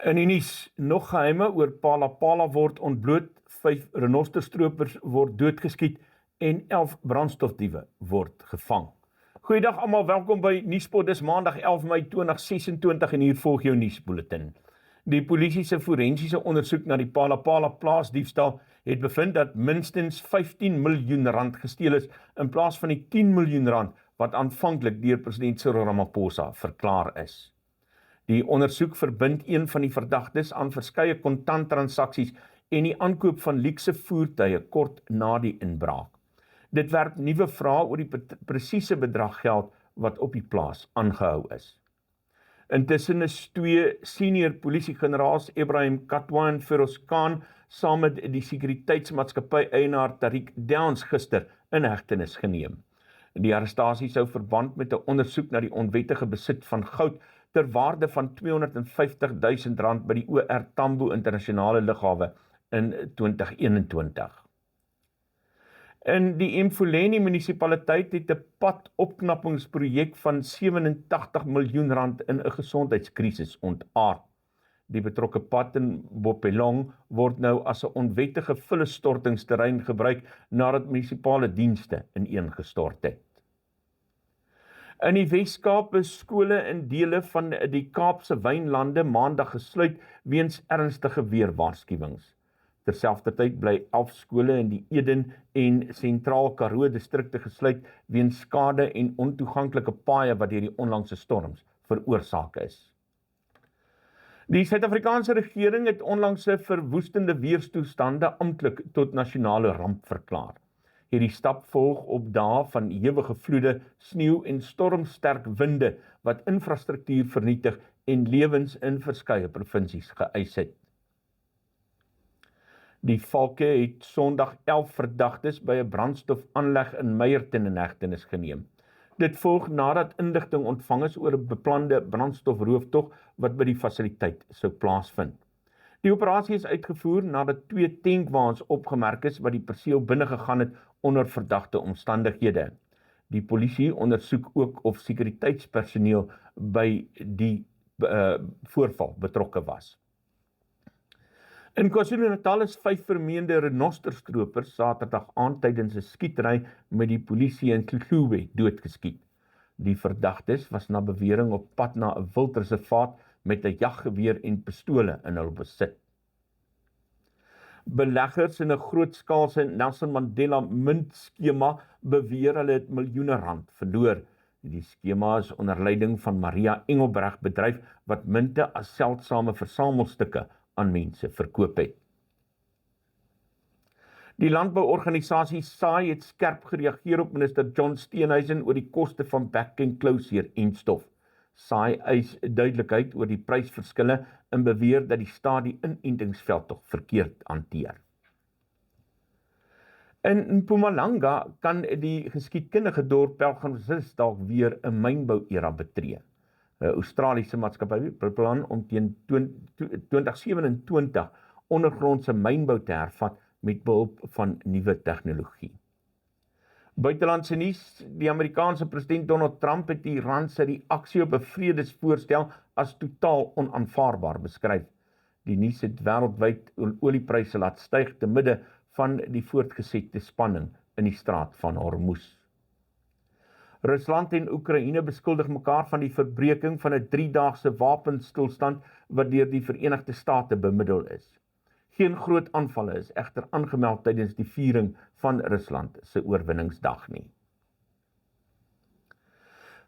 In die nuus, nog geheime oor Palapala word ontbloot, 5 renosterstropers word doodgeskiet en 11 brandstofdiewe word gevang. Goeiedag almal, welkom by Nuuspot, dis Maandag 11 Mei 2026 en hier volg jou nuusbulletin. Die polisie se forensiese ondersoek na die Palapala plaasdiefstal het bevind dat minstens 15 miljoen rand gesteel is in plaas van die 10 miljoen rand wat aanvanklik deur president Cyril Ramaphosa verklaar is. Die ondersoek verbind een van die verdagtes aan verskeie kontanttransaksies en die aankoop van luukse voertuie kort na die inbraak. Dit werp nuwe vrae oor die presiese bedrag geld wat op die plaas aangehou is. Intussen is 2 senior polisiegeneraals, Ebrahim Katwa en Feroz Khan, saam met die sekuriteitsmaatskappy eienaar Tariq Downs gister in hegtenis geneem. Die arrestasie sou verband met 'n ondersoek na die onwettige besit van goud ter waarde van R250.000 by die OR Tambo internasionale lughawe in 2021. In die Mfuleni munisipaliteit het 'n padopknappingsprojek van R87 miljoen in 'n gesondheidskrisis ontaard. Die betrokke pad in Bophelong word nou as 'n onwettige vullisstortingsterrein gebruik nadat munisipale dienste ineengestort het. In die Wes-Kaap is skole in dele van die Kaapse wynlande maandag gesluit weens ernstige weerwaarskuwings. Terselfdertyd bly 11 skole in die Eden en Sentraal Karoo distrikte gesluit weens skade en ontoeganklike paaie wat deur die onlangse storms veroorsaak is. Die Suid-Afrikaanse regering het onlangse verwoestende weerstoestande amptelik tot nasionale ramp verklaar. Hierdie stap volg op dae van ewige vloede, sneeu en stormsterk winde wat infrastruktuur vernietig en lewens in verskeie provinsies geëis het. Die valke het Sondag 11 verdagtes by 'n brandstofaanleg in Meyerton in hegtenis geneem. Dit volg nadat inligting ontvang is oor 'n beplande brandstofrooftog wat by die fasiliteit sou plaasvind. Die operasie is uitgevoer nadat 2 tankwaans opgemerk is wat die perseel binne gegaan het onder verdagte omstandighede. Die polisie ondersoek ook of sekuriteitspersoneel by die voorval betrokke was. In KwaZulu-Natal is 5 vermeende renosterstropers Saterdag aand tydens 'n skietery met die polisie in Tlhube doodgeskiet. Die verdagtes was na bewering op pad na 'n wildreservaat met 'n jaggeweer en pistole in hul besit. Beleggers in 'n grootskaalse Nelson Mandela muntskema beweer hulle het miljoene rand verloor. Die skema is onder leiding van Maria Engelbreg bedryf wat munte as seldsame versamelstukke aan mense verkoop het. Die landbouorganisasie SAI het skerp gereageer op minister John Steenhuisen oor die koste van back-and-closure enstof. SAI eis duidelikheid oor die prysverskille en beweer dat die staat die inentingsveldtog verkeerd hanteer. In Mpumalanga kan die geskiedkundige dorp Pelgrimsrus dalk weer 'n mynbou-era betree. 'n Australiese maatskappy beplan om teen 2027 ondergrondse mynbou te hervat met behulp van nuwe tegnologie. Buitelandse nuus, die Amerikaanse president Donald Trump het Iran se reaksie op 'n vredesvoorstel as totaal onaanvaarbaar beskryf. Die nuus het wêreldwyd oliepryse laat styg te midde van die voortgesette spanning in die straat van Hormuz. Rusland en Oekraïne beskuldig mekaar van die verbreeking van 'n 3-daagse wapenstilstand wat deur die Verenigde State bemiddel is. Geen groot aanvalle is egter aangemeld tydens die viering van Rusland se oorwinningsdag nie.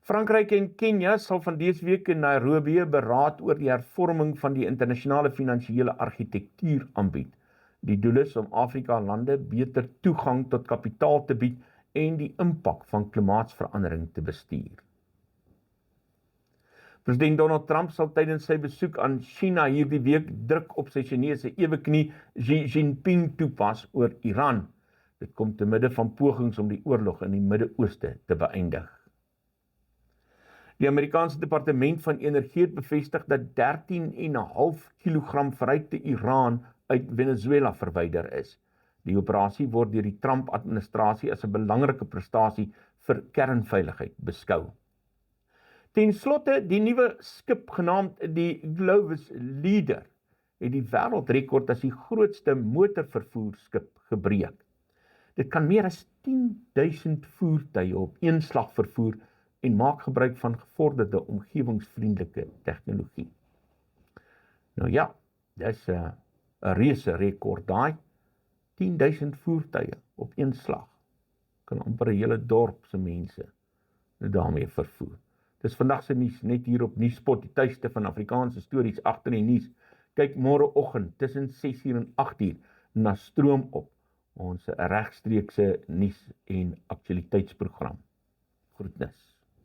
Frankryk en Kenia sal van dese week in Nairobi 'n beraad oor die hervorming van die internasionale finansiële argitektuur aanbied. Die doel is om Afrika-lande beter toegang tot kapitaal te bied en die impak van klimaatsverandering te bestuur. President Donald Trump sal tydens sy besoek aan China hierdie week druk op sy Chinese eweknie Xi Jinping toepas oor Iran. Dit kom te midde van pogings om die oorlog in die Midde-Ooste te beëindig. Die Amerikaanse Departement van Energie het bevestig dat 13,5 kilogram verrykte Iran uit Venezuela verwyder is. Die operasie word deur die Trump-administrasie as 'n belangrike prestasie vir kernveiligheid beskou. Ten slotte, die nuwe skip genaamd die Globus Leader het die wêreldrekord as die grootste motorvervoerskip gebreek. Dit kan meer as 10.000 voertuie op een slag vervoer en maak gebruik van gevorderde omgewingsvriendelike tegnologie. Nou ja, dis 'n reuse rekord daai. 10.000 voertuie op een slag. Kan amper 'n hele dorp se mense daarmee vervoer. Dis vandag se nuus net hier op Nuuspot, die tuiste van Afrikaanse stories agter die nuus. Kyk môreoggend tussen 6:00 en 8:00 na Stroom op, ons regstreekse nuus en aktualiteitsprogram. Groetnis.